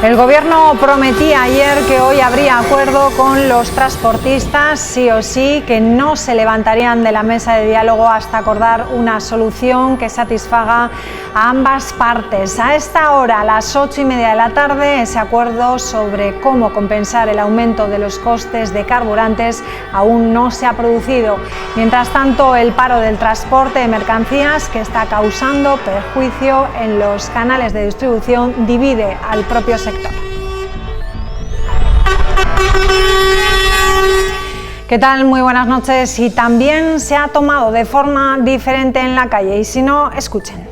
El Gobierno prometía ayer que hoy habría acuerdo con los transportistas, sí o sí, que no se levantarían de la mesa de diálogo hasta acordar una solución que satisfaga a ambas partes. A esta hora, a las 8:30 de la tarde, ese acuerdo sobre cómo compensar el aumento de los costes de carburantes aún no se ha producido. Mientras tanto, el paro del transporte de mercancías, que está causando perjuicio en los canales de distribución, divide al propio sector. ¿Qué tal? Muy buenas noches. Y también se ha tomado de forma diferente en la calle, y si no, escuchen.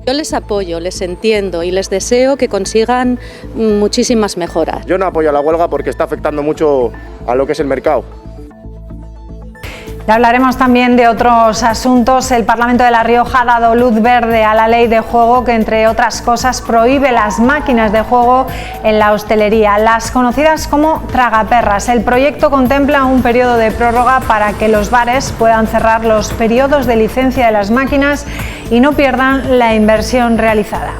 Yo les apoyo, les entiendo y les deseo que consigan muchísimas mejoras. Yo no apoyo a la huelga porque está afectando mucho a lo que es el mercado. Ya hablaremos también de otros asuntos. El Parlamento de La Rioja ha dado luz verde a la ley de juego que, entre otras cosas, prohíbe las máquinas de juego en la hostelería, las conocidas como tragaperras. El proyecto contempla un periodo de prórroga para que los bares puedan cerrar los periodos de licencia de las máquinas y no pierdan la inversión realizada.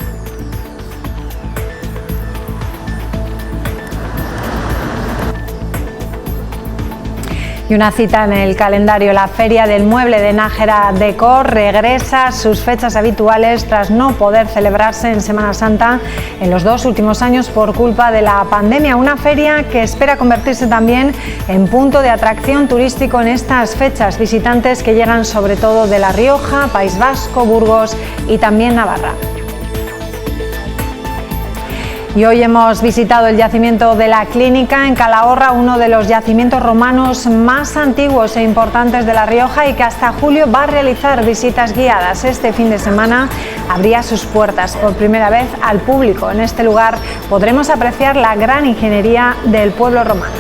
Y una cita en el calendario: la Feria del Mueble de Nájera Decor regresa a sus fechas habituales tras no poder celebrarse en Semana Santa en los 2 últimos años por culpa de la pandemia. Una feria que espera convertirse también en punto de atracción turístico en estas fechas. Visitantes que llegan sobre todo de La Rioja, País Vasco, Burgos y también Navarra. Y hoy hemos visitado el yacimiento de la Clínica en Calahorra, uno de los yacimientos romanos más antiguos e importantes de La Rioja y que hasta julio va a realizar visitas guiadas. Este fin de semana abría sus puertas por primera vez al público. En este lugar podremos apreciar la gran ingeniería del pueblo romano.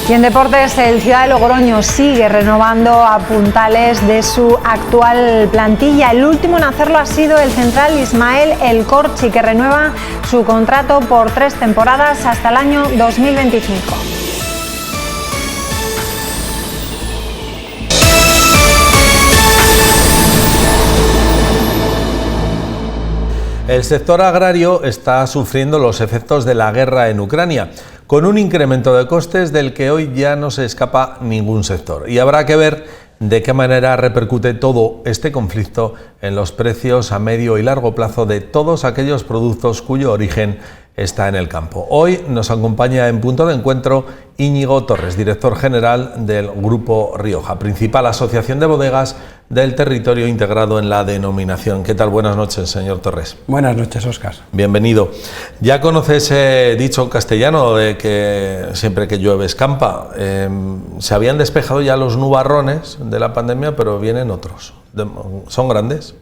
Y en deportes, el Ciudad de Logroño sigue renovando a puntales de su actual plantilla. El último en hacerlo ha sido el central Ismael El Corchi, que renueva su contrato por 3 temporadas hasta el año 2025. El sector agrario está sufriendo los efectos de la guerra en Ucrania, con un incremento de costes del que hoy ya no se escapa ningún sector. Y habrá que ver de qué manera repercute todo este conflicto en los precios a medio y largo plazo de todos aquellos productos cuyo origen está en el campo. Hoy nos acompaña en Punto de Encuentro Íñigo Torres, director general del Grupo Rioja, principal asociación de bodegas del territorio integrado en la denominación. ¿Qué tal? Buenas noches, señor Torres. Buenas noches, Óscar. Bienvenido. Ya conoces ese dicho castellano de que siempre que llueve escampa. Se habían despejado ya los nubarrones de la pandemia, pero vienen otros. ¿Son grandes?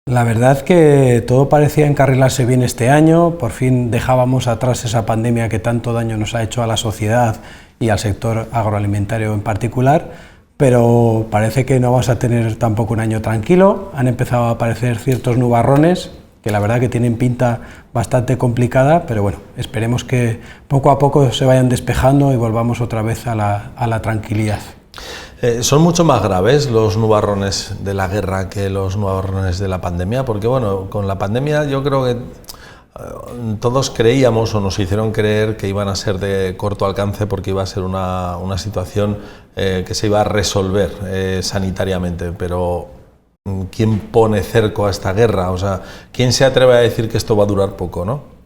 La verdad que todo parecía encarrilarse bien este año. Por fin dejábamos atrás esa pandemia que tanto daño nos ha hecho a la sociedad y al sector agroalimentario en particular, pero parece que no vas a tener tampoco un año tranquilo. Han empezado a aparecer ciertos nubarrones que la verdad que tienen pinta bastante complicada, pero bueno, esperemos que poco a poco se vayan despejando y volvamos otra vez a la tranquilidad. ¿Son mucho más graves los nubarrones de la guerra que los nubarrones de la pandemia? Porque bueno, con la pandemia yo creo que todos creíamos o nos hicieron creer que iban a ser de corto alcance porque iba a ser una situación que se iba a resolver sanitariamente, pero ¿quién pone cerco a esta guerra? O sea, ¿quién se atreve a decir que esto va a durar poco, no?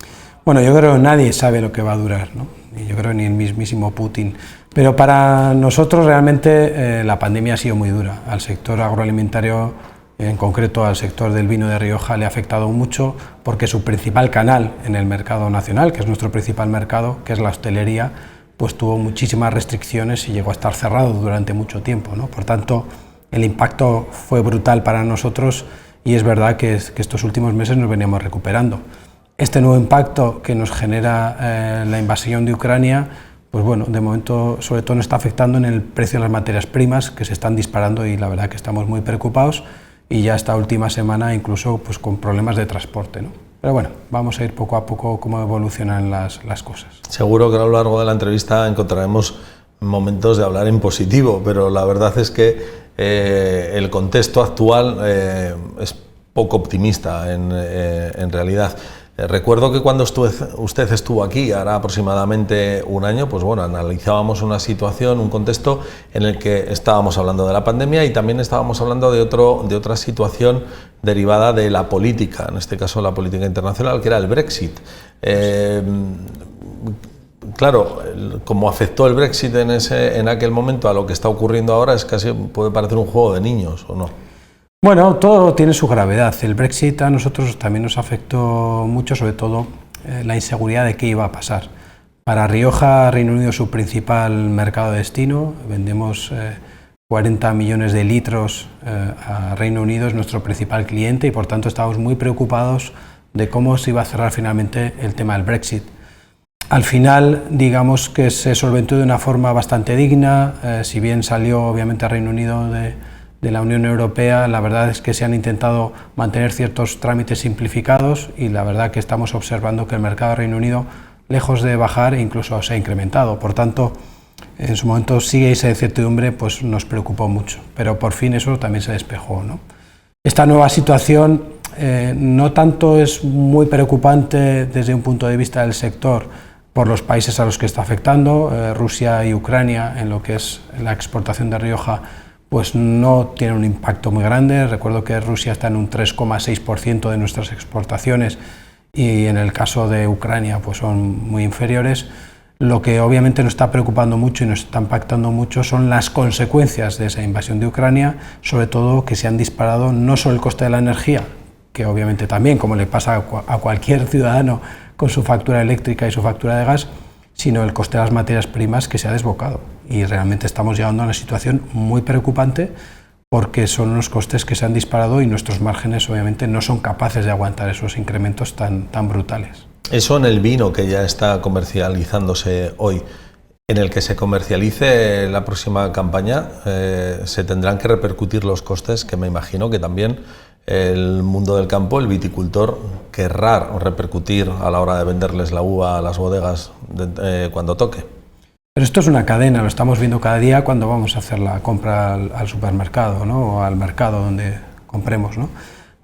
Bueno, yo creo que nadie sabe lo que va a durar, ¿no? Y yo creo que ni el mismísimo Putin. Pero para nosotros realmente la pandemia ha sido muy dura. Al sector agroalimentario, en concreto al sector del vino de Rioja, le ha afectado mucho porque su principal canal en el mercado nacional, que es nuestro principal mercado, que es la hostelería, pues tuvo muchísimas restricciones y llegó a estar cerrado durante mucho tiempo, ¿no? Por tanto, el impacto fue brutal para nosotros y es verdad que estos últimos meses nos veníamos recuperando. Este nuevo impacto que nos genera la invasión de Ucrania, pues bueno, de momento sobre todo nos está afectando en el precio de las materias primas, que se están disparando y la verdad que estamos muy preocupados, y ya esta última semana incluso pues con problemas de transporte, ¿no? Pero bueno, vamos a ir poco a poco cómo evolucionan las cosas. Seguro que a lo largo de la entrevista encontraremos momentos de hablar en positivo, pero la verdad es que el contexto actual es poco optimista en realidad. Recuerdo que cuando usted estuvo aquí, ahora aproximadamente un año, pues bueno, analizábamos una situación, un contexto en el que estábamos hablando de la pandemia y también estábamos hablando de otra situación derivada de la política, en este caso la política internacional, que era el Brexit. Claro, como afectó el Brexit en aquel momento a lo que está ocurriendo ahora, es casi puede parecer un juego de niños, ¿o no? Bueno, todo tiene su gravedad. El Brexit a nosotros también nos afectó mucho, sobre todo la inseguridad de qué iba a pasar. Para Rioja, Reino Unido es su principal mercado de destino. Vendemos 40 millones de litros a Reino Unido, es nuestro principal cliente y por tanto estamos muy preocupados de cómo se iba a cerrar finalmente el tema del Brexit. Al final, digamos que se solventó de una forma bastante digna, si bien salió obviamente Reino Unido de la Unión Europea, la verdad es que se han intentado mantener ciertos trámites simplificados y la verdad que estamos observando que el mercado de Reino Unido, lejos de bajar, incluso se ha incrementado. Por tanto, en su momento sigue esa incertidumbre, pues nos preocupó mucho, pero por fin eso también se despejó, ¿no? Esta nueva situación no tanto es muy preocupante desde un punto de vista del sector por los países a los que está afectando. Rusia y Ucrania, en lo que es la exportación de Rioja, pues no tiene un impacto muy grande. Recuerdo que Rusia está en un 3,6% de nuestras exportaciones y en el caso de Ucrania pues son muy inferiores. Lo que obviamente nos está preocupando mucho y nos está impactando mucho son las consecuencias de esa invasión de Ucrania, sobre todo que se han disparado no solo el coste de la energía, que obviamente también, como le pasa a cualquier ciudadano con su factura eléctrica y su factura de gas, sino el coste de las materias primas que se ha desbocado. Y realmente estamos llegando a una situación muy preocupante porque son unos costes que se han disparado y nuestros márgenes obviamente no son capaces de aguantar esos incrementos tan brutales. Eso en el vino que ya está comercializándose hoy. En el que se comercialice la próxima campaña se tendrán que repercutir los costes que me imagino que también el mundo del campo, el viticultor, querrá repercutir a la hora de venderles la uva a las bodegas cuando toque. Pero esto es una cadena, lo estamos viendo cada día cuando vamos a hacer la compra al supermercado, ¿no? O al mercado donde compremos, ¿no?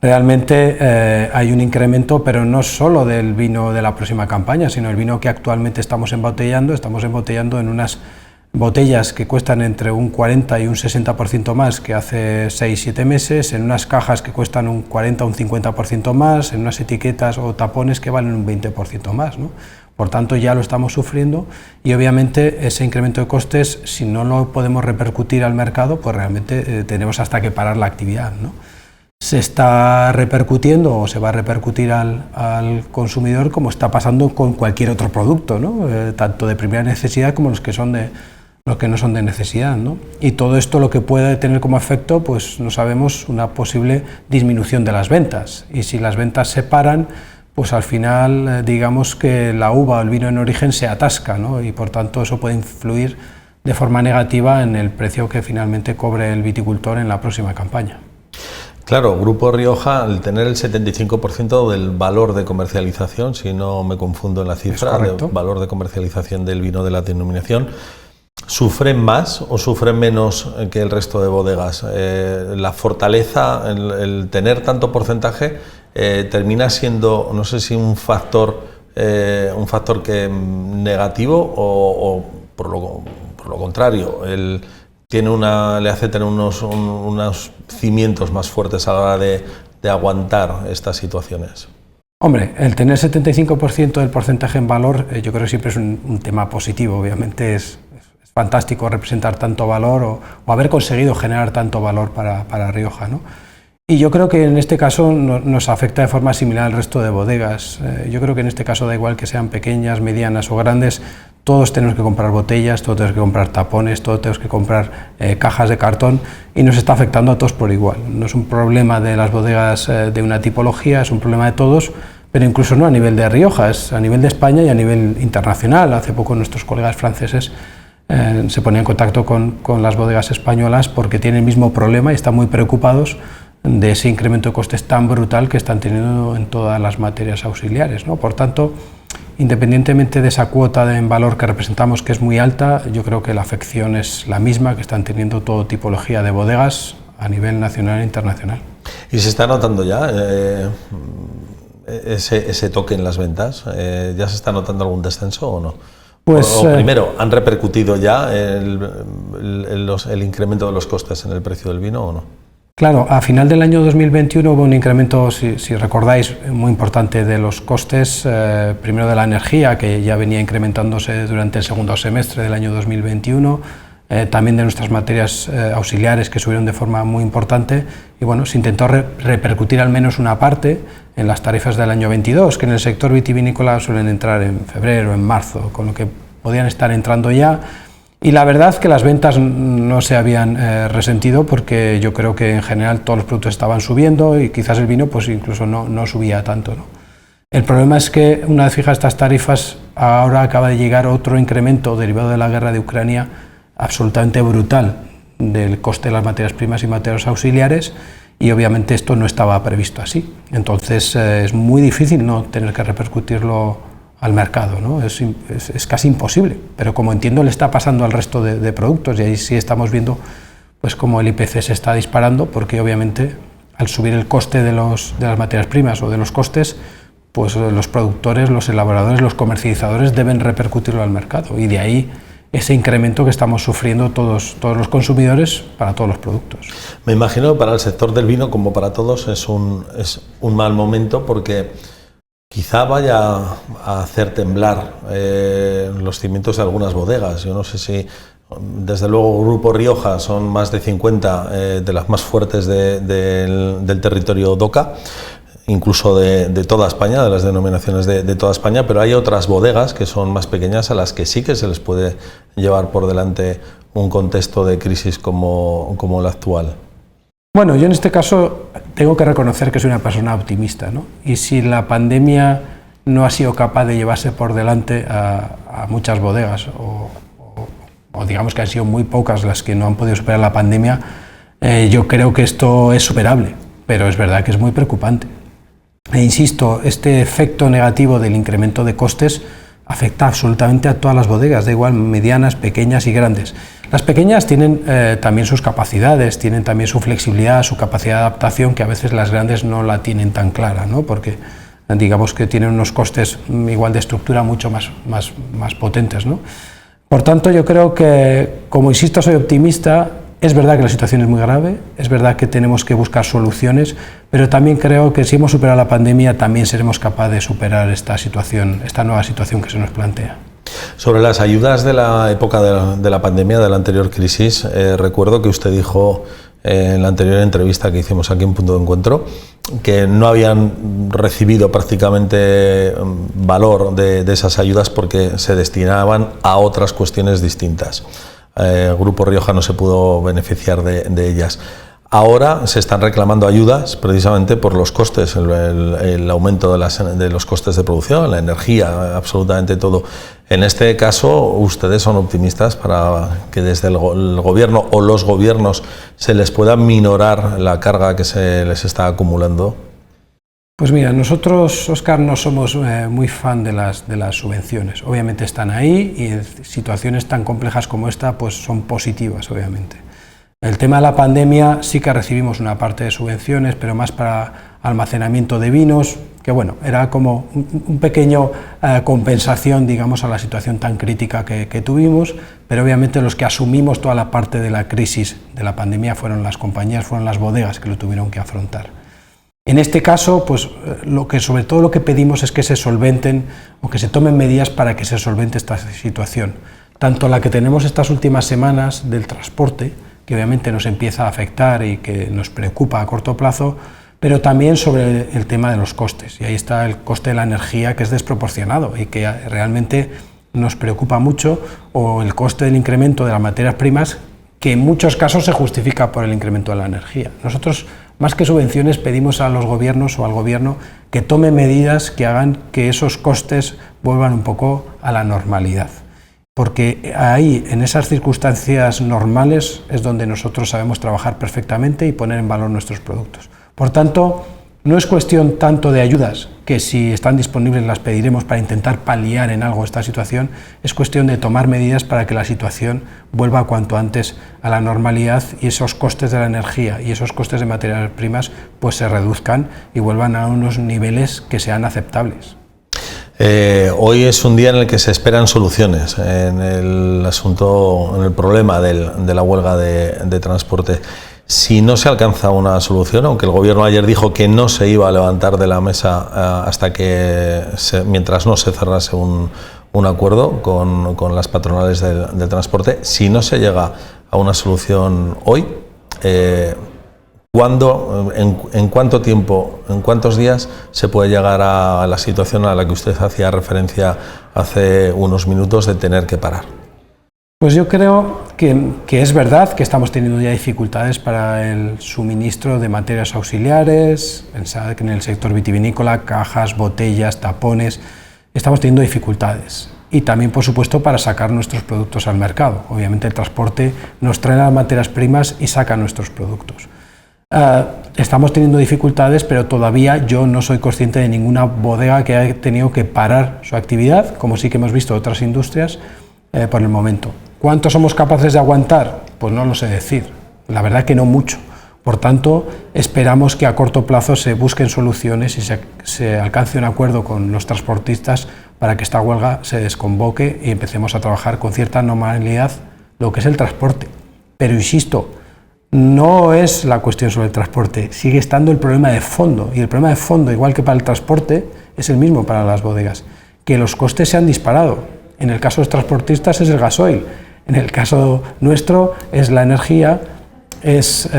Realmente hay un incremento, pero no solo del vino de la próxima campaña, sino el vino que actualmente estamos embotellando en unas botellas que cuestan entre un 40 y un 60% más que hace 6-7 meses, en unas cajas que cuestan un 40 o un 50% más, en unas etiquetas o tapones que valen un 20% más, ¿no? Por tanto, ya lo estamos sufriendo y obviamente ese incremento de costes, si no lo podemos repercutir al mercado, pues realmente tenemos hasta que parar la actividad, ¿no? Se está repercutiendo o se va a repercutir al consumidor como está pasando con cualquier otro producto, ¿no? Tanto de primera necesidad como los que no son de necesidad, ¿no? Y todo esto lo que puede tener como efecto, pues no sabemos, una posible disminución de las ventas. Y si las ventas se paran, pues al final digamos que la uva o el vino en origen se atasca, ¿no? Y por tanto eso puede influir de forma negativa en el precio que finalmente cobre el viticultor en la próxima campaña. Claro, Grupo Rioja, al tener el 75% del valor de comercialización, si no me confundo en la cifra, del valor de comercialización del vino de la denominación, ¿sufren más o sufren menos que el resto de bodegas? La fortaleza, el tener tanto porcentaje, termina siendo, no sé si un factor que negativo o por lo contrario, le hace tener unos cimientos más fuertes a la hora de aguantar estas situaciones. Hombre, el tener 75% del porcentaje en valor yo creo que siempre es un tema positivo. Obviamente es fantástico representar tanto valor o haber conseguido generar tanto valor para Rioja, ¿no? Y yo creo que en este caso nos afecta de forma similar al resto de bodegas. Yo creo que en este caso da igual que sean pequeñas, medianas o grandes, todos tenemos que comprar botellas, todos tenemos que comprar tapones, todos tenemos que comprar cajas de cartón y nos está afectando a todos por igual. No es un problema de las bodegas de una tipología, es un problema de todos, pero incluso no a nivel de Rioja, es a nivel de España y a nivel internacional. Hace poco nuestros colegas franceses se ponían en contacto con las bodegas españolas porque tienen el mismo problema y están muy preocupados de ese incremento de costes tan brutal que están teniendo en todas las materias auxiliares, ¿no? Por tanto, independientemente de esa cuota en valor que representamos, que es muy alta, yo creo que la afección es la misma que están teniendo todo tipología de bodegas a nivel nacional e internacional. ¿Y se está notando ya ese toque en las ventas? ¿Ya se está notando algún descenso o no? Pues, primero, ¿han repercutido ya el incremento de los costes en el precio del vino o no? Claro, a final del año 2021 hubo un incremento, si recordáis, muy importante de los costes, primero de la energía, que ya venía incrementándose durante el segundo semestre del año 2021, también de nuestras materias auxiliares, que subieron de forma muy importante, y bueno, se intentó repercutir al menos una parte en las tarifas del año 22, que en el sector vitivinícola suelen entrar en febrero, en marzo, con lo que podían estar entrando ya. Y la verdad es que las ventas no se habían resentido, porque yo creo que en general todos los productos estaban subiendo y quizás el vino pues incluso no subía tanto, ¿no? El problema es que una vez fijas estas tarifas, ahora acaba de llegar otro incremento derivado de la guerra de Ucrania absolutamente brutal del coste de las materias primas y materiales auxiliares, y obviamente esto no estaba previsto así. Entonces es muy difícil no tener que repercutirlo al mercado, ¿no? Es casi imposible, pero como entiendo le está pasando al resto de productos, y ahí sí estamos viendo pues cómo el IPC se está disparando, porque obviamente al subir el coste de las materias primas o de los costes, pues los productores, los elaboradores, los comercializadores deben repercutirlo al mercado, y de ahí ese incremento que estamos sufriendo todos los consumidores para todos los productos. Me imagino que para el sector del vino, como para todos, es un mal momento, porque quizá vaya a hacer temblar los cimientos de algunas bodegas. Yo no sé si, desde luego, Grupo Rioja son más de 50 de las más fuertes del territorio DOCA, incluso de toda España, de las denominaciones de toda España, pero hay otras bodegas que son más pequeñas, a las que sí que se les puede llevar por delante un contexto de crisis como el actual. Bueno, yo en este caso tengo que reconocer que soy una persona optimista, ¿no? Y si la pandemia no ha sido capaz de llevarse por delante a muchas bodegas, o digamos que han sido muy pocas las que no han podido superar la pandemia, yo creo que esto es superable, pero es verdad que es muy preocupante. E insisto, este efecto negativo del incremento de costes afecta absolutamente a todas las bodegas, da igual medianas, pequeñas y grandes. Las pequeñas tienen también sus capacidades, tienen también su flexibilidad, su capacidad de adaptación, que a veces las grandes no la tienen tan clara, ¿no? Porque digamos que tienen unos costes igual de estructura mucho más potentes, ¿no? Por tanto, yo creo que, como insisto, soy optimista. Es verdad que la situación es muy grave, es verdad que tenemos que buscar soluciones, pero también creo que si hemos superado la pandemia, también seremos capaces de superar esta nueva situación que se nos plantea. Sobre las ayudas de la época de la pandemia, de la anterior crisis, recuerdo que usted dijo en la anterior entrevista que hicimos aquí en Punto de Encuentro que no habían recibido prácticamente valor de esas ayudas porque se destinaban a otras cuestiones distintas. Grupo Rioja no se pudo beneficiar de ellas. Ahora se están reclamando ayudas precisamente por los costes, el aumento de los costes de producción, la energía, absolutamente todo. En este caso, ¿ustedes son optimistas para que desde el gobierno o los gobiernos se les pueda minorar la carga que se les está acumulando? Pues mira, nosotros, Óscar, no somos muy fan de las subvenciones. Obviamente están ahí, y en situaciones tan complejas como esta pues son positivas, obviamente. El tema de la pandemia sí que recibimos una parte de subvenciones, pero más para almacenamiento de vinos, que bueno, era como un pequeño compensación, digamos, a la situación tan crítica que tuvimos, pero obviamente los que asumimos toda la parte de la crisis de la pandemia fueron las compañías, fueron las bodegas que lo tuvieron que afrontar. En este caso, pues sobre todo lo que pedimos es que se solventen o que se tomen medidas para que se solvente esta situación. Tanto la que tenemos estas últimas semanas del transporte, que obviamente nos empieza a afectar y que nos preocupa a corto plazo, pero también sobre el tema de los costes. Y ahí está el coste de la energía, que es desproporcionado y que realmente nos preocupa mucho, o el coste del incremento de las materias primas, que en muchos casos se justifica por el incremento de la energía. Nosotros, más que subvenciones, pedimos a los gobiernos o al gobierno que tome medidas que hagan que esos costes vuelvan un poco a la normalidad. Porque ahí, en esas circunstancias normales, es donde nosotros sabemos trabajar perfectamente y poner en valor nuestros productos. Por tanto, No es cuestión tanto de ayudas, que si están disponibles las pediremos para intentar paliar en algo esta situación, es cuestión de tomar medidas para que la situación vuelva cuanto antes a la normalidad y esos costes de la energía y esos costes de materias primas pues se reduzcan y vuelvan a unos niveles que sean aceptables. Hoy es un día en el que se esperan soluciones en el asunto, en el problema de la huelga de transporte. Si no se alcanza una solución, aunque el Gobierno ayer dijo que no se iba a levantar de la mesa hasta que, mientras no se cerrase un acuerdo con las patronales del transporte, si no se llega a una solución hoy, ¿cuándo, en cuánto tiempo, en cuántos días se puede llegar a la situación a la que usted hacía referencia hace unos minutos de tener que parar? Pues yo creo que es verdad que estamos teniendo ya dificultades para el suministro de materias auxiliares. Pensad que en el sector vitivinícola, cajas, botellas, tapones, estamos teniendo dificultades. Y también, por supuesto, para sacar nuestros productos al mercado. Obviamente el transporte nos trae las materias primas y saca nuestros productos. Estamos teniendo dificultades, pero todavía yo no soy consciente de ninguna bodega que haya tenido que parar su actividad, como sí que hemos visto otras industrias, por el momento. ¿Cuánto somos capaces de aguantar? Pues no lo sé decir, la verdad que no mucho. Por tanto, esperamos que a corto plazo se busquen soluciones y se alcance un acuerdo con los transportistas para que esta huelga se desconvoque y empecemos a trabajar con cierta normalidad lo que es el transporte. Pero insisto, no es la cuestión sobre el transporte, sigue estando el problema de fondo, y el problema de fondo, igual que para el transporte, es el mismo para las bodegas, que los costes se han disparado. En el caso de los transportistas es el gasoil, en el caso nuestro es la energía, es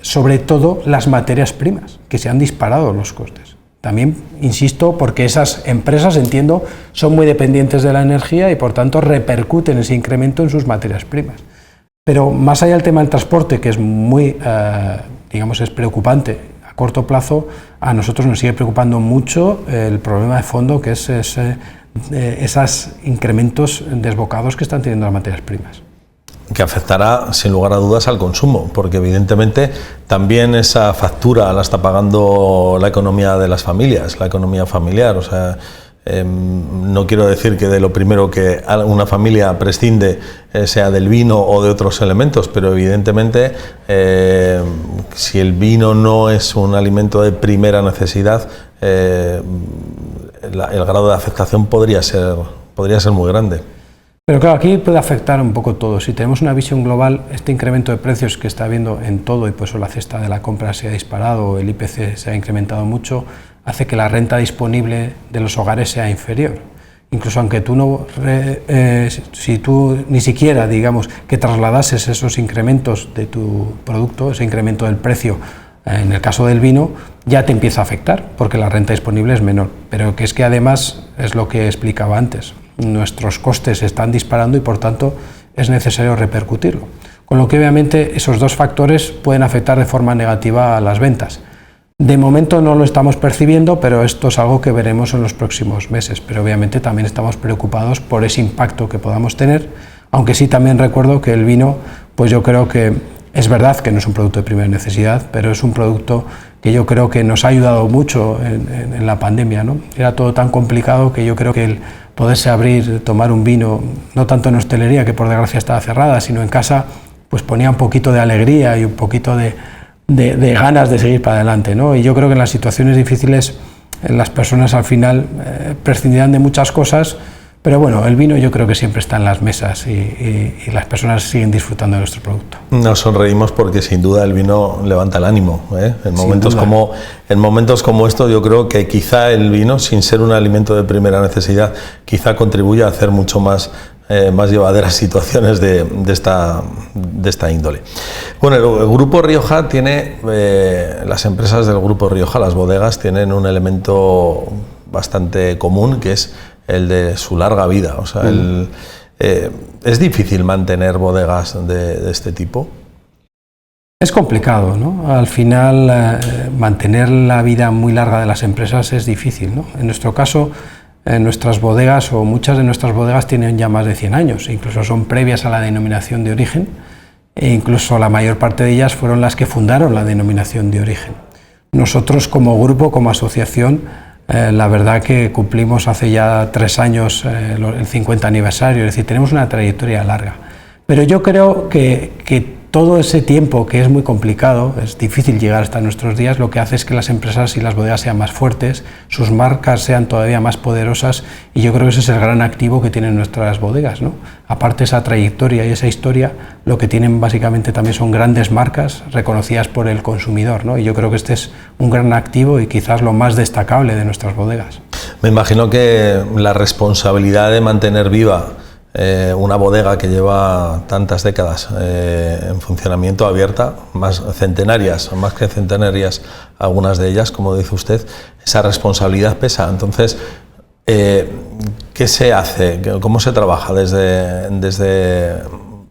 sobre todo las materias primas, que se han disparado los costes. También, insisto, porque esas empresas, entiendo, son muy dependientes de la energía y por tanto repercuten ese incremento en sus materias primas. Pero más allá del tema del transporte, que es muy, digamos, es preocupante a corto plazo, a nosotros nos sigue preocupando mucho el problema de fondo, que es esos incrementos desbocados que están teniendo las materias primas. Que afectará sin lugar a dudas al consumo, porque evidentemente también esa factura la está pagando la economía de las familias, la economía familiar. O sea, no quiero decir que de lo primero que una familia prescinde sea del vino o de otros elementos, pero evidentemente si el vino no es un alimento de primera necesidad, el grado de afectación podría ser muy grande. Pero claro, aquí puede afectar un poco todo. Si tenemos una visión global, este incremento de precios que está habiendo en todo, y por eso la cesta de la compra se ha disparado, el IPC se ha incrementado mucho, hace que la renta disponible de los hogares sea inferior. Incluso aunque tú no, si tú ni siquiera, digamos, que trasladases esos incrementos de tu producto, ese incremento del precio, en el caso del vino, ya te empieza a afectar, porque la renta disponible es menor. Pero que es que además, es lo que explicaba antes, nuestros costes se están disparando y por tanto es necesario repercutirlo. Con lo que obviamente esos dos factores pueden afectar de forma negativa a las ventas. De momento no lo estamos percibiendo, pero esto es algo que veremos en los próximos meses. Pero obviamente también estamos preocupados por ese impacto que podamos tener, aunque sí también recuerdo que el vino, pues yo creo que es verdad que no es un producto de primera necesidad, pero es un producto que yo creo que nos ha ayudado mucho en la pandemia, ¿no? Era todo tan complicado que yo creo que el poderse abrir, tomar un vino, no tanto en hostelería, que por desgracia estaba cerrada, sino en casa, pues ponía un poquito de alegría y un poquito de ganas de seguir para adelante, ¿no? Y yo creo que en las situaciones difíciles las personas al final prescindirán de muchas cosas, pero bueno, el vino yo creo que siempre está en las mesas y las personas siguen disfrutando de nuestro producto. Nos sonreímos porque sin duda el vino levanta el ánimo, ¿eh? En momentos como estos yo creo que quizá el vino, sin ser un alimento de primera necesidad, quizá contribuya a hacer mucho más llevaderas situaciones de esta índole. Bueno, el Grupo Rioja tiene, las empresas del Grupo Rioja, las bodegas, tienen un elemento bastante común, que es el de su larga vida. O sea, ¿es difícil mantener bodegas de este tipo? Es complicado, ¿no? Al final, mantener la vida muy larga de las empresas es difícil, ¿no? En nuestro caso, nuestras bodegas o muchas de nuestras bodegas tienen ya más de 100 años, incluso son previas a la denominación de origen, e incluso la mayor parte de ellas fueron las que fundaron la denominación de origen. Nosotros como grupo, como asociación, la verdad que cumplimos hace ya 3 años el 50 aniversario, es decir, tenemos una trayectoria larga. Pero yo creo que todo ese tiempo, que es muy complicado, es difícil llegar hasta nuestros días, lo que hace es que las empresas y las bodegas sean más fuertes, sus marcas sean todavía más poderosas, y yo creo que ese es el gran activo que tienen nuestras bodegas, ¿no? Aparte de esa trayectoria y esa historia, lo que tienen básicamente también son grandes marcas reconocidas por el consumidor, ¿no? Y yo creo que este es un gran activo y quizás lo más destacable de nuestras bodegas. Me imagino que la responsabilidad de mantener viva una bodega que lleva tantas décadas en funcionamiento, abierta, más centenarias, más que centenarias algunas de ellas, como dice usted, esa responsabilidad pesa. Entonces, ¿qué se hace? ¿Cómo se trabaja desde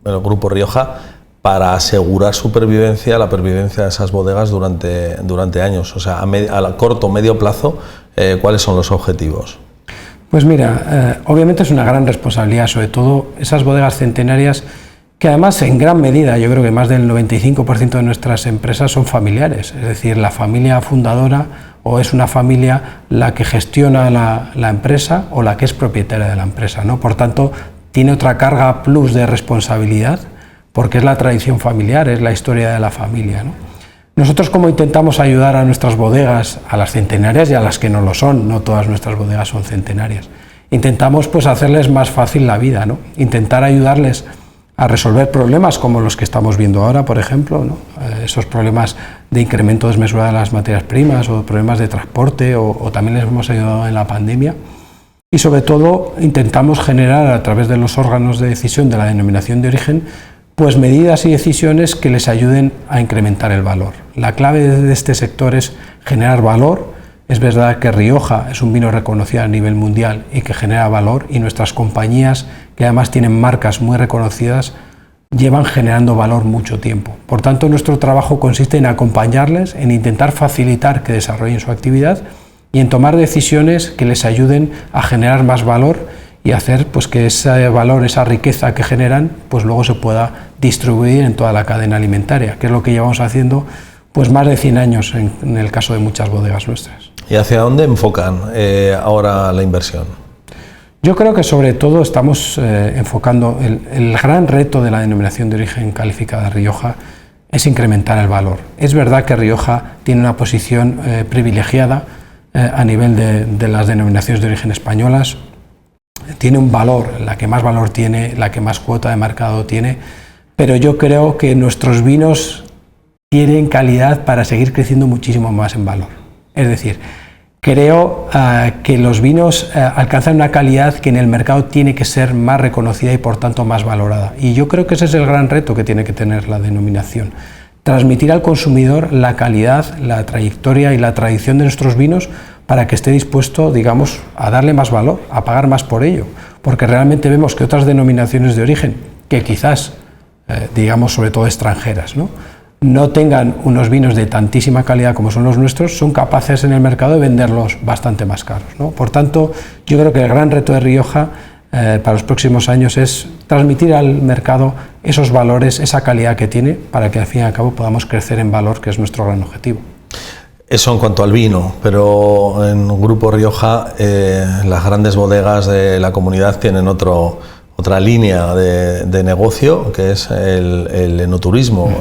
el Grupo Rioja para asegurar supervivencia, la pervivencia de esas bodegas durante años? O sea, a corto o medio plazo, ¿cuáles son los objetivos? Pues mira, obviamente es una gran responsabilidad, sobre todo esas bodegas centenarias que además en gran medida, yo creo que más del 95% de nuestras empresas son familiares, es decir, la familia fundadora o es una familia la que gestiona la empresa o la que es propietaria de la empresa, ¿no? Por tanto, tiene otra carga plus de responsabilidad porque es la tradición familiar, es la historia de la familia, ¿no? Nosotros, como intentamos ayudar a nuestras bodegas, a las centenarias y a las que no lo son, no todas nuestras bodegas son centenarias, intentamos pues hacerles más fácil la vida, ¿no? Intentar ayudarles a resolver problemas como los que estamos viendo ahora, por ejemplo, ¿no? Esos problemas de incremento desmesurado de las materias primas o problemas de transporte, o también les hemos ayudado en la pandemia. Y sobre todo intentamos generar a través de los órganos de decisión de la denominación de origen pues medidas y decisiones que les ayuden a incrementar el valor. La clave de este sector es generar valor. Es verdad que Rioja es un vino reconocido a nivel mundial y que genera valor, y nuestras compañías, que además tienen marcas muy reconocidas, llevan generando valor mucho tiempo. Por tanto, nuestro trabajo consiste en acompañarles, en intentar facilitar que desarrollen su actividad y en tomar decisiones que les ayuden a generar más valor y hacer pues que ese valor, esa riqueza que generan, pues luego se pueda distribuir en toda la cadena alimentaria, que es lo que llevamos haciendo pues más de 100 años en el caso de muchas bodegas nuestras. ¿Y hacia dónde enfocan ahora la inversión? Yo creo que sobre todo estamos enfocando, el gran reto de la denominación de origen calificada de Rioja es incrementar el valor. Es verdad que Rioja tiene una posición privilegiada a nivel de las denominaciones de origen españolas, tiene un valor, la que más valor tiene, la que más cuota de mercado tiene, pero yo creo que nuestros vinos tienen calidad para seguir creciendo muchísimo más en valor. Es decir, creo que los vinos alcanzan una calidad que en el mercado tiene que ser más reconocida y por tanto más valorada. Y yo creo que ese es el gran reto que tiene que tener la denominación. Transmitir al consumidor la calidad, la trayectoria y la tradición de nuestros vinos para que esté dispuesto, digamos, a darle más valor, a pagar más por ello. Porque realmente vemos que otras denominaciones de origen, que quizás, digamos, sobre todo extranjeras, no tengan unos vinos de tantísima calidad como son los nuestros, son capaces en el mercado de venderlos bastante más caros, ¿no? Por tanto, yo creo que el gran reto de Rioja para los próximos años es transmitir al mercado esos valores, esa calidad que tiene, para que al fin y al cabo podamos crecer en valor, que es nuestro gran objetivo. Eso en cuanto al vino, pero en Grupo Rioja las grandes bodegas de la comunidad tienen otra línea de negocio, que es el enoturismo.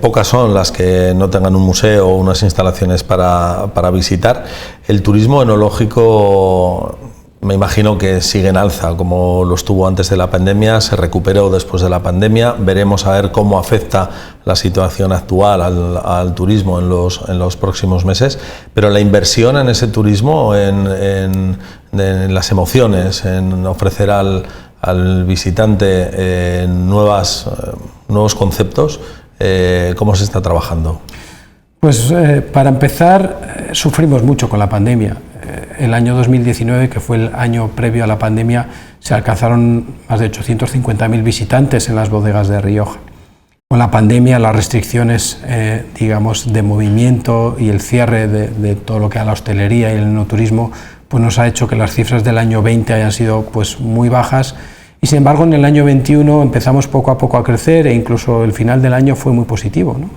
Pocas son las que no tengan un museo o unas instalaciones para visitar. El turismo enológico me imagino que sigue en alza, como lo estuvo antes de la pandemia, se recuperó después de la pandemia. Veremos a ver cómo afecta la situación actual al turismo en los próximos meses, pero la inversión en ese turismo, en las emociones, en ofrecer al visitante nuevos conceptos, ¿cómo se está trabajando? Pues para empezar, sufrimos mucho con la pandemia. El año 2019, que fue el año previo a la pandemia, se alcanzaron más de 850.000 visitantes en las bodegas de Rioja. Con la pandemia, las restricciones digamos, de movimiento y el cierre de todo lo que a la hostelería y el enoturismo, pues nos ha hecho que las cifras del año 20 hayan sido pues, muy bajas, y sin embargo en el año 21 empezamos poco a poco a crecer, e incluso el final del año fue muy positivo, ¿no?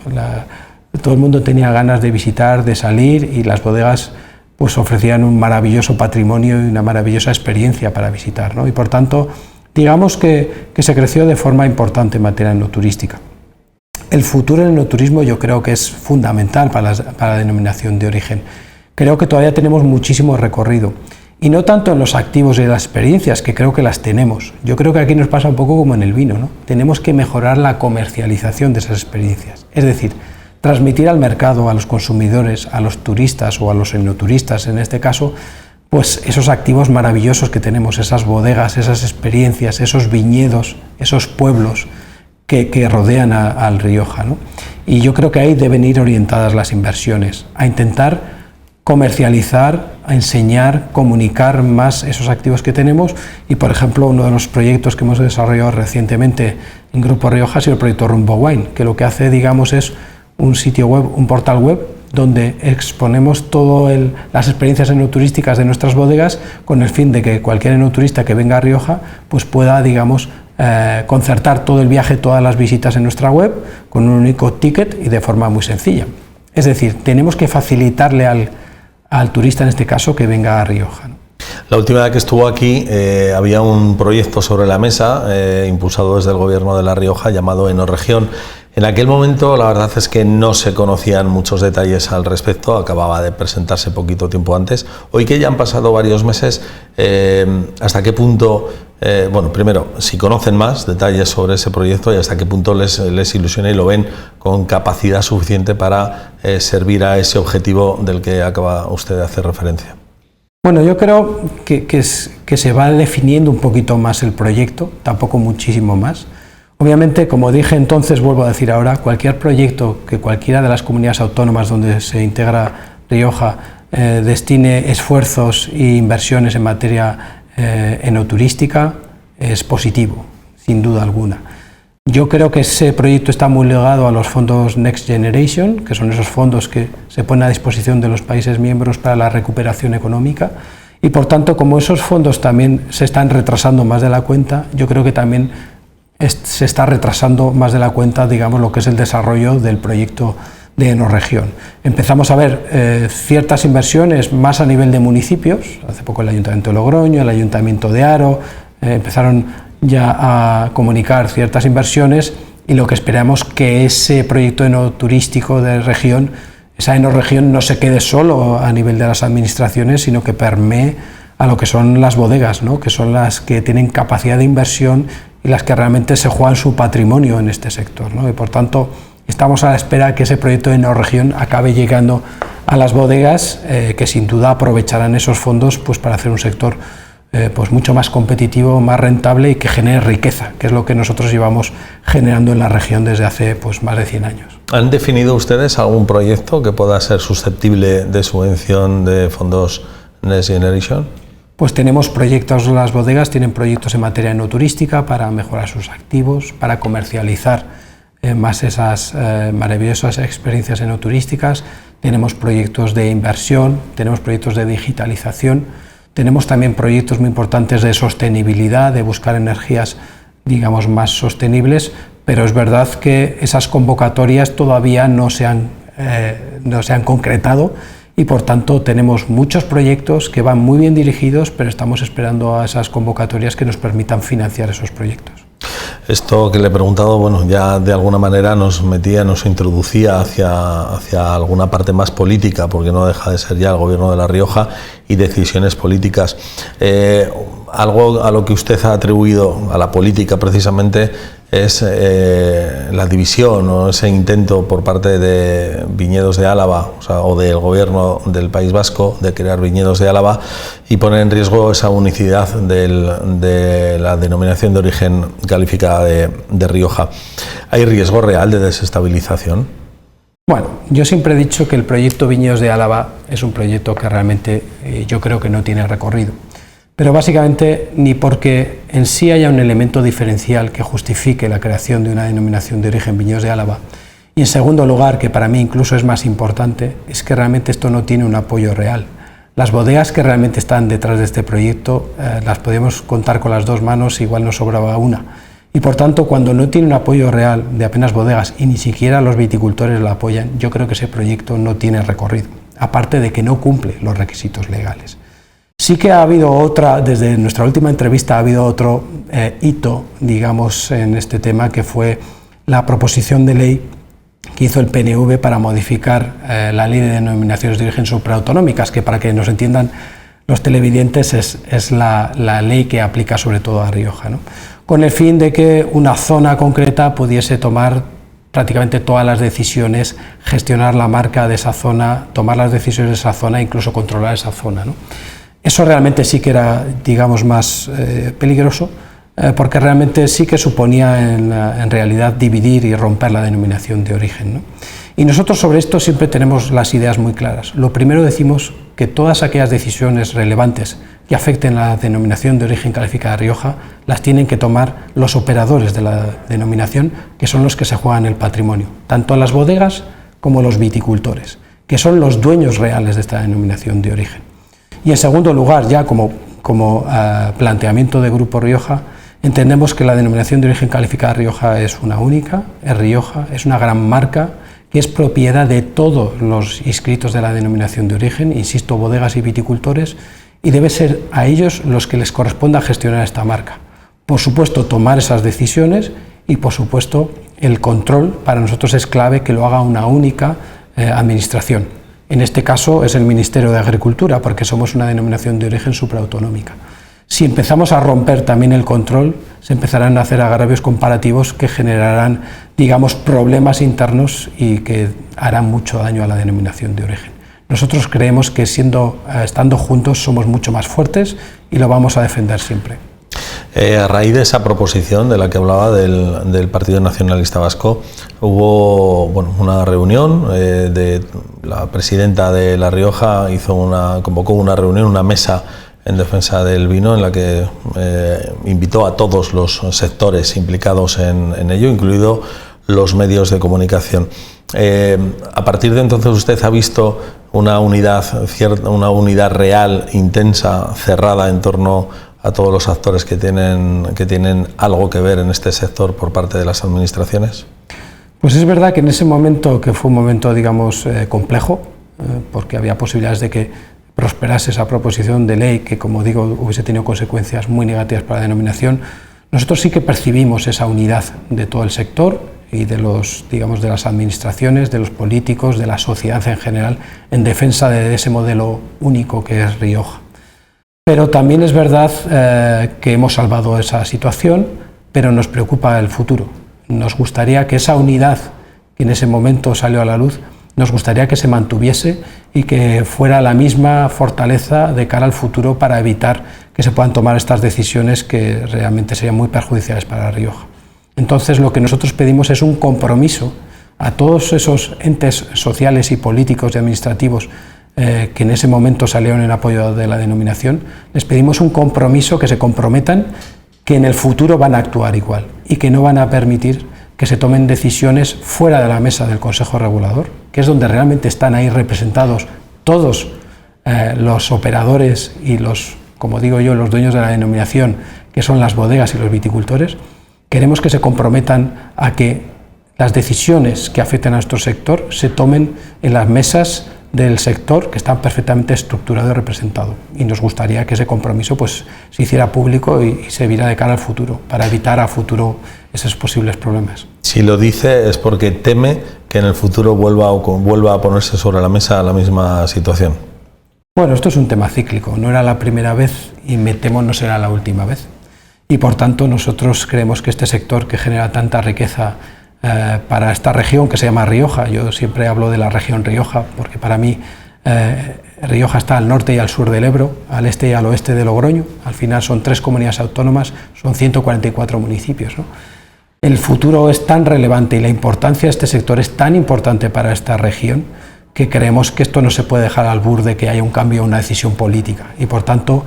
todo el mundo tenía ganas de visitar, de salir, y las bodegas pues ofrecían un maravilloso patrimonio y una maravillosa experiencia para visitar, ¿no? Y por tanto, digamos que se creció de forma importante en materia enoturística. El futuro del enoturismo yo creo que es fundamental para la denominación de origen. Creo que todavía tenemos muchísimo recorrido, y no tanto en los activos y las experiencias, que creo que las tenemos. Yo creo que aquí nos pasa un poco como en el vino, ¿no? Tenemos que mejorar la comercialización de esas experiencias, es decir, transmitir al mercado, a los consumidores, a los turistas o a los enoturistas en este caso, pues esos activos maravillosos que tenemos, esas bodegas, esas experiencias, esos viñedos, esos pueblos que rodean al Rioja, ¿no? Y yo creo que ahí deben ir orientadas las inversiones, a intentar comercializar, a enseñar, comunicar más esos activos que tenemos. Y por ejemplo, uno de los proyectos que hemos desarrollado recientemente en Grupo Rioja ha sido el proyecto Rumbo Wine, que lo que hace, digamos, es un sitio web, un portal web, donde exponemos todas las experiencias enoturísticas de nuestras bodegas, con el fin de que cualquier enoturista que venga a Rioja pues pueda, digamos, concertar todo el viaje, todas las visitas en nuestra web con un único ticket y de forma muy sencilla. Es decir, tenemos que facilitarle al turista, en este caso, que venga a Rioja, ¿no? La última vez que estuvo aquí había un proyecto sobre la mesa impulsado desde el Gobierno de La Rioja llamado Enoregión. En aquel momento la verdad es que no se conocían muchos detalles al respecto, acababa de presentarse poquito tiempo antes. Hoy que ya han pasado varios meses, ¿hasta qué punto, bueno, primero, si conocen más detalles sobre ese proyecto y hasta qué punto les ilusiona y lo ven con capacidad suficiente para servir a ese objetivo del que acaba usted de hacer referencia? Bueno, yo creo que se va definiendo un poquito más el proyecto, tampoco muchísimo más. Obviamente, como dije entonces, vuelvo a decir ahora, cualquier proyecto que cualquiera de las comunidades autónomas donde se integra Rioja destine esfuerzos e inversiones en materia enoturística es positivo, sin duda alguna. Yo creo que ese proyecto está muy ligado a los fondos Next Generation, que son esos fondos que se ponen a disposición de los países miembros para la recuperación económica, y por tanto, como esos fondos también se están retrasando más de la cuenta, yo creo que también se está retrasando más de la cuenta, digamos, lo que es el desarrollo del proyecto de Enoregión. Empezamos a ver ciertas inversiones más a nivel de municipios. Hace poco el Ayuntamiento de Logroño, el Ayuntamiento de Haro empezaron ya a comunicar ciertas inversiones, y lo que esperamos que ese proyecto enoturístico de región, esa Enoregión, no se quede solo a nivel de las administraciones, sino que permee a lo que son las bodegas, ¿no? Que son las que tienen capacidad de inversión y las que realmente se juegan su patrimonio en este sector, ¿no? Y por tanto, estamos a la espera de que ese proyecto de Enoregión acabe llegando a las bodegas, que sin duda aprovecharán esos fondos pues para hacer un sector pues mucho más competitivo, más rentable y que genere riqueza, que es lo que nosotros llevamos generando en la región desde hace pues más de 100 años. ¿Han definido ustedes algún proyecto que pueda ser susceptible de subvención de fondos Next Generation? Pues tenemos proyectos, las bodegas tienen proyectos en materia enoturística para mejorar sus activos, para comercializar más esas maravillosas experiencias enoturísticas. Tenemos proyectos de inversión, tenemos proyectos de digitalización, tenemos también proyectos muy importantes de sostenibilidad, de buscar energías, digamos, más sostenibles, pero es verdad que esas convocatorias todavía no se han concretado, y por tanto tenemos muchos proyectos que van muy bien dirigidos, pero estamos esperando a esas convocatorias que nos permitan financiar esos proyectos. Esto que le he preguntado, bueno, ya de alguna manera nos introducía hacia alguna parte más política, porque no deja de ser ya el Gobierno de La Rioja y decisiones políticas. Algo a lo que usted ha atribuido a la política precisamente es la división o ese intento por parte de Viñedos de Álava, o del Gobierno del País Vasco, de crear Viñedos de Álava y poner en riesgo esa unicidad de la denominación de origen calificada de Rioja. ¿Hay riesgo real de desestabilización? Bueno, yo siempre he dicho que el proyecto Viñedos de Álava es un proyecto que realmente yo creo que no tiene recorrido. Pero básicamente ni porque en sí haya un elemento diferencial que justifique la creación de una denominación de origen Viñedos de Álava, y en segundo lugar, que para mí incluso es más importante, es que realmente esto no tiene un apoyo real. Las bodegas que realmente están detrás de este proyecto las podemos contar con las dos manos, igual nos sobraba una, Y por tanto, cuando no tiene un apoyo real de apenas bodegas y ni siquiera los viticultores la apoyan, yo creo que ese proyecto no tiene recorrido, aparte de que no cumple los requisitos legales. Sí que ha habido otra, desde nuestra última entrevista ha habido otro hito, digamos, en este tema, que fue la proposición de ley que hizo el PNV para modificar la ley de denominaciones de origen supraautonómicas, que para que nos entiendan los televidentes es la ley que aplica sobre todo a Rioja, ¿no? Con el fin de que una zona concreta pudiese tomar prácticamente todas las decisiones, gestionar la marca de esa zona, tomar las decisiones de esa zona e incluso controlar esa zona, ¿no? Eso realmente sí que era, digamos, más peligroso, porque realmente sí que suponía en realidad dividir y romper la denominación de origen, ¿no? Y nosotros sobre esto siempre tenemos las ideas muy claras. Lo primero, decimos que todas aquellas decisiones relevantes que afecten a la denominación de origen calificada de Rioja las tienen que tomar los operadores de la denominación, que son los que se juegan el patrimonio, tanto las bodegas como los viticultores, que son los dueños reales de esta denominación de origen. Y en segundo lugar, ya como planteamiento de Grupo Rioja, entendemos que la denominación de origen calificada de Rioja es una única, es Rioja, es una gran marca que es propiedad de todos los inscritos de la denominación de origen, insisto, bodegas y viticultores, y debe ser a ellos los que les corresponda gestionar esta marca. Por supuesto, tomar esas decisiones y, por supuesto, el control para nosotros es clave que lo haga una única administración. En este caso es el Ministerio de Agricultura, porque somos una denominación de origen supraautonómica. Si empezamos a romper también el control, se empezarán a hacer agravios comparativos que generarán, digamos, problemas internos y que harán mucho daño a la denominación de origen. Nosotros creemos que estando juntos somos mucho más fuertes y lo vamos a defender siempre. A raíz de esa proposición de la que hablaba del Partido Nacionalista Vasco, hubo una reunión de la presidenta de La Rioja, convocó una reunión, una mesa en defensa del vino, en la que invitó a todos los sectores implicados en ello, incluido los medios de comunicación. A partir de entonces, ¿usted ha visto una unidad real, intensa, cerrada en torno a todos los actores que tienen algo que ver en este sector por parte de las administraciones? Pues es verdad que en ese momento, que fue un momento, digamos, complejo, porque había posibilidades de que prosperase esa proposición de ley que, como digo, hubiese tenido consecuencias muy negativas para la denominación, nosotros sí que percibimos esa unidad de todo el sector y de las administraciones, de los políticos, de la sociedad en general, en defensa de ese modelo único que es Rioja. Pero también es verdad que hemos salvado esa situación, pero nos preocupa el futuro. Nos gustaría que esa unidad que en ese momento salió a la luz, nos gustaría que se mantuviese y que fuera la misma fortaleza de cara al futuro para evitar que se puedan tomar estas decisiones que realmente serían muy perjudiciales para Rioja. Entonces, lo que nosotros pedimos es un compromiso a todos esos entes sociales y políticos y administrativos que en ese momento salieron en apoyo de la denominación. Les pedimos un compromiso, que se comprometan que en el futuro van a actuar igual y que no van a permitir que se tomen decisiones fuera de la mesa del Consejo Regulador, que es donde realmente están ahí representados todos los operadores y como digo yo, los dueños de la denominación, que son las bodegas y los viticultores. Queremos que se comprometan a que las decisiones que afecten a nuestro sector se tomen en las mesas del sector, que están perfectamente estructurado y representado. Y nos gustaría que ese compromiso pues se hiciera público y se viera de cara al futuro, para evitar a futuro esos posibles problemas. Si lo dice es porque teme que en el futuro vuelva a ponerse sobre la mesa la misma situación. Bueno, esto es un tema cíclico, no era la primera vez y me temo no será la última vez. Y por tanto nosotros creemos que este sector, que genera tanta riqueza para esta región que se llama Rioja, yo siempre hablo de la región Rioja porque para mí Rioja está al norte y al sur del Ebro, al este y al oeste de Logroño, al final son 3 comunidades autónomas, son 144 municipios, ¿no? El futuro es tan relevante y la importancia de este sector es tan importante para esta región que creemos que esto no se puede dejar al albur de que haya un cambio o una decisión política y por tanto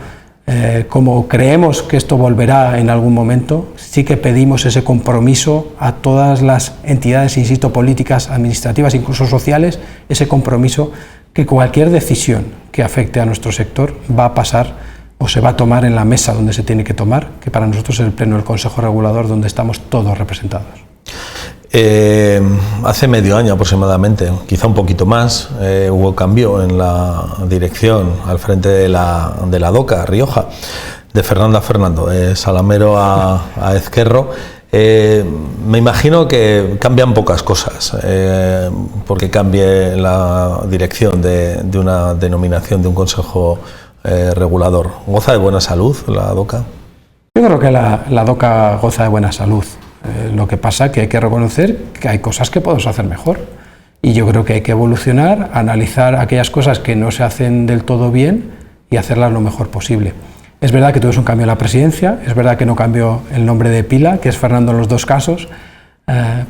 como creemos que esto volverá en algún momento, sí que pedimos ese compromiso a todas las entidades, insisto, políticas, administrativas, incluso sociales, ese compromiso que cualquier decisión que afecte a nuestro sector va a pasar o se va a tomar en la mesa donde se tiene que tomar, que para nosotros es el pleno del Consejo Regulador, donde estamos todos representados. Hace medio año aproximadamente, quizá un poquito más, hubo cambio en la dirección al frente de la DOCA Rioja, de Fernando a Fernando, de Salamero a Ezquerro. Me imagino que cambian pocas cosas, porque cambie la dirección de una denominación de un consejo regulador. ¿Goza de buena salud la DOCA? Yo creo que la DOCA goza de buena salud. Lo que pasa es que hay que reconocer que hay cosas que podemos hacer mejor. Y yo creo que hay que evolucionar, analizar aquellas cosas que no se hacen del todo bien y hacerlas lo mejor posible. Es verdad que tuvimos un cambio en la presidencia, es verdad que no cambió el nombre de pila, que es Fernando en los dos casos,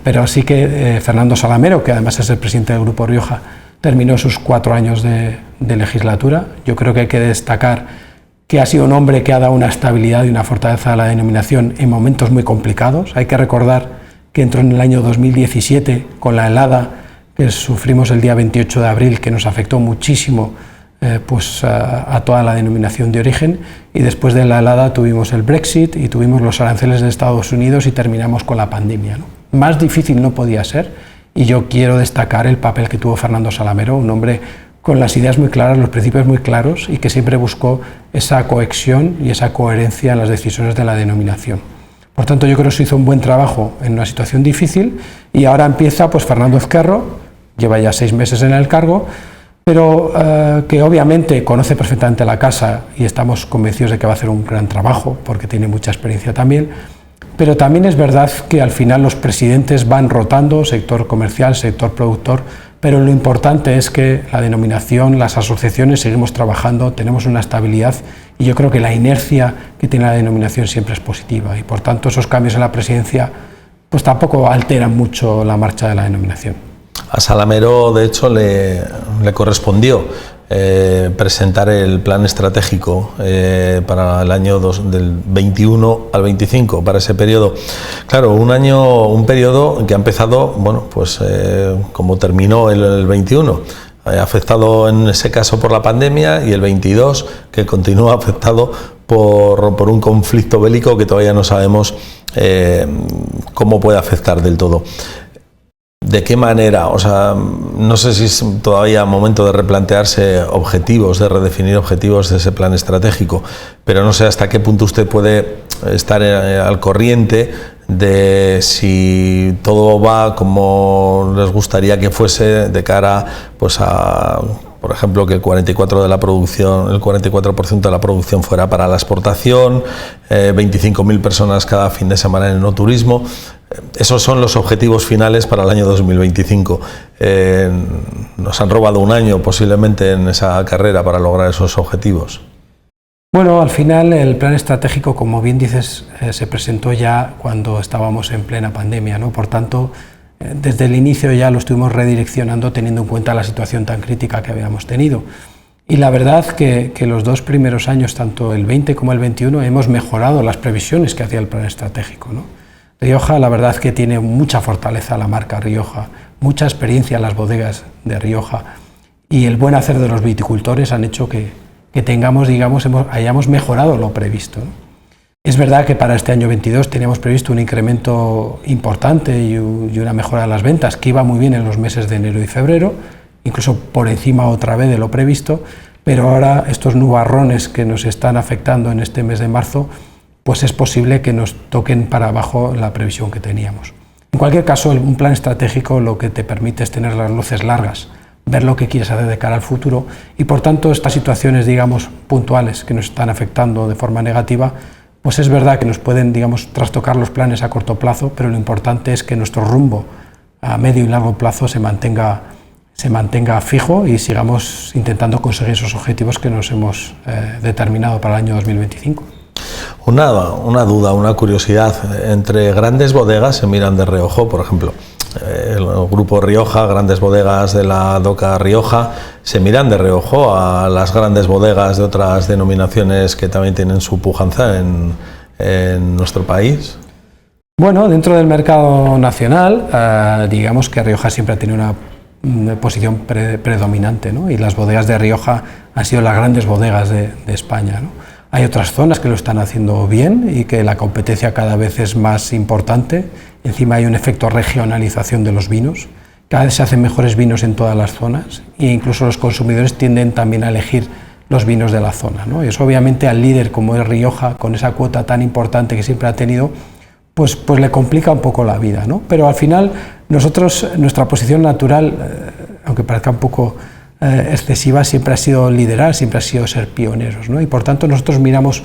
pero sí que Fernando Salamero, que además es el presidente del Grupo Rioja, terminó sus 4 años de legislatura. Yo creo que hay que destacar que ha sido un hombre que ha dado una estabilidad y una fortaleza a la denominación en momentos muy complicados. Hay que recordar que entró en el año 2017 con la helada que sufrimos el día 28 de abril, que nos afectó muchísimo a toda la denominación de origen, y después de la helada tuvimos el Brexit y tuvimos los aranceles de Estados Unidos y terminamos con la pandemia, ¿no? Más difícil no podía ser, y yo quiero destacar el papel que tuvo Fernando Salamero, un hombre con las ideas muy claras, los principios muy claros, y que siempre buscó esa cohesión y esa coherencia en las decisiones de la denominación. Por tanto, yo creo que se hizo un buen trabajo en una situación difícil, y ahora empieza pues Fernando Ezquerro, lleva ya 6 meses en el cargo, pero que obviamente conoce perfectamente la casa y estamos convencidos de que va a hacer un gran trabajo, porque tiene mucha experiencia también. Pero también es verdad que al final los presidentes van rotando, sector comercial, sector productor, pero lo importante es que la denominación, las asociaciones seguimos trabajando, tenemos una estabilidad, y yo creo que la inercia que tiene la denominación siempre es positiva, y por tanto esos cambios en la presidencia pues tampoco alteran mucho la marcha de la denominación. A Salamero, de hecho, le correspondió presentar el plan estratégico para el año del 21 al 25, para ese periodo. Claro, un periodo que ha empezado, bueno, pues como terminó el 21, afectado en ese caso por la pandemia, y el 22 que continúa afectado por un conflicto bélico que todavía no sabemos cómo puede afectar del todo. ¿De qué manera? O sea, no sé si es todavía momento de replantearse objetivos, de redefinir objetivos de ese plan estratégico, pero no sé hasta qué punto usted puede estar al corriente de si todo va como les gustaría que fuese de cara pues a, por ejemplo, que el 44% de la producción fuera para la exportación, 25.000 personas cada fin de semana en el no turismo. Esos son los objetivos finales para el año 2025. Nos han robado un año posiblemente en esa carrera para lograr esos objetivos. Bueno, al final el plan estratégico, como bien dices, se presentó ya cuando estábamos en plena pandemia, ¿no? Por tanto, desde el inicio ya lo estuvimos redireccionando teniendo en cuenta la situación tan crítica que habíamos tenido. Y la verdad que los 2 primeros años, tanto el 20 como el 21, hemos mejorado las previsiones que hacía el plan estratégico, ¿no? Rioja, la verdad que tiene mucha fortaleza la marca Rioja, mucha experiencia en las bodegas de Rioja, y el buen hacer de los viticultores han hecho que tengamos, digamos, hayamos mejorado lo previsto, ¿no? Es verdad que para este año 22 teníamos previsto un incremento importante y una mejora de las ventas, que iba muy bien en los meses de enero y febrero, incluso por encima otra vez de lo previsto, pero ahora estos nubarrones que nos están afectando en este mes de marzo, pues es posible que nos toquen para abajo la previsión que teníamos. En cualquier caso, un plan estratégico lo que te permite es tener las luces largas, ver lo que quieres hacer de cara al futuro, y por tanto estas situaciones, digamos, puntuales que nos están afectando de forma negativa, pues es verdad que nos pueden, digamos, trastocar los planes a corto plazo, pero lo importante es que nuestro rumbo a medio y largo plazo se mantenga fijo y sigamos intentando conseguir esos objetivos que nos hemos determinado para el año 2025. Una duda, una curiosidad. Entre grandes bodegas se miran de reojo, por ejemplo, el Grupo Rioja, grandes bodegas de la DOCA Rioja, se miran de reojo a las grandes bodegas de otras denominaciones que también tienen su pujanza en nuestro país. Bueno, dentro del mercado nacional, digamos que Rioja siempre ha tenido una posición predominante, ¿no? Y las bodegas de Rioja han sido las grandes bodegas de España, ¿no? Hay otras zonas que lo están haciendo bien y que la competencia cada vez es más importante. Encima hay un efecto regionalización de los vinos. Cada vez se hacen mejores vinos en todas las zonas e incluso los consumidores tienden también a elegir los vinos de la zona, ¿no? Y eso obviamente al líder como es Rioja, con esa cuota tan importante que siempre ha tenido, pues le complica un poco la vida, ¿no? Pero al final nosotros, nuestra posición natural, aunque parezca un poco excesiva, siempre ha sido liderar, siempre ha sido ser pioneros, ¿no? Y por tanto nosotros miramos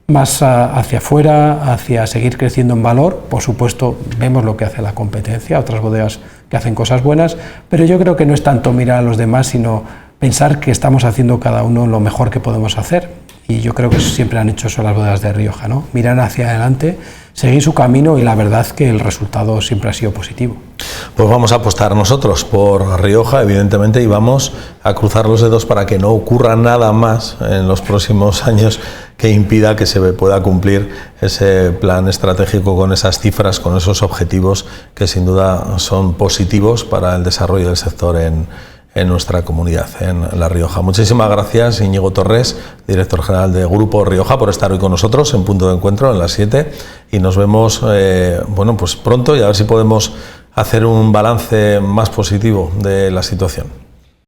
más hacia afuera, hacia seguir creciendo en valor. Por supuesto vemos lo que hace la competencia, otras bodegas que hacen cosas buenas, pero yo creo que no es tanto mirar a los demás, sino pensar que estamos haciendo cada uno lo mejor que podemos hacer. Y yo creo que siempre han hecho eso las bodegas de Rioja, ¿no? Mirar hacia adelante, seguir su camino y la verdad que el resultado siempre ha sido positivo. Pues vamos a apostar nosotros por Rioja, evidentemente, y vamos a cruzar los dedos para que no ocurra nada más en los próximos años que impida que se pueda cumplir ese plan estratégico con esas cifras, con esos objetivos que sin duda son positivos para el desarrollo del sector en nuestra comunidad, en La Rioja. Muchísimas gracias, Íñigo Torres, director general de Grupo Rioja, por estar hoy con nosotros en Punto de Encuentro en las 7, y nos vemos bueno, pues pronto, y a ver si podemos hacer un balance más positivo de la situación.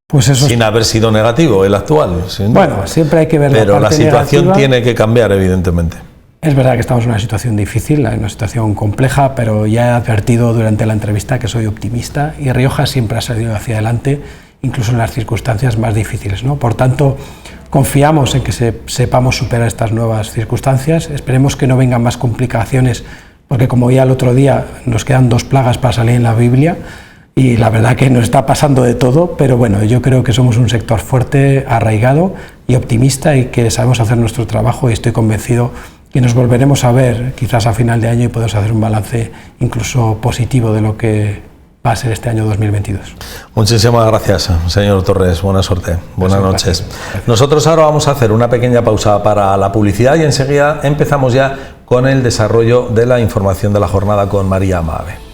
Pues eso sin haber sido negativo el actual. Bueno, siempre hay que ver pero la parte la situación negativa. Tiene que cambiar, evidentemente. Es verdad que estamos en una situación difícil, en una situación compleja, pero ya he advertido durante la entrevista que soy optimista y Rioja siempre ha salido hacia adelante, incluso en las circunstancias más difíciles, ¿no? Por tanto, confiamos en que sepamos superar estas nuevas circunstancias, esperemos que no vengan más complicaciones, porque como ya el otro día nos quedan 2 plagas para salir en la Biblia y la verdad que nos está pasando de todo, pero bueno, yo creo que somos un sector fuerte, arraigado y optimista y que sabemos hacer nuestro trabajo y estoy convencido que nos volveremos a ver quizás a final de año y podemos hacer un balance incluso positivo de lo que va a ser este año 2022. Muchísimas gracias, señor Torres. Buena suerte. Buenas noches. Gracias. Nosotros ahora vamos a hacer una pequeña pausa para la publicidad y enseguida empezamos ya con el desarrollo de la información de la jornada con María Amave.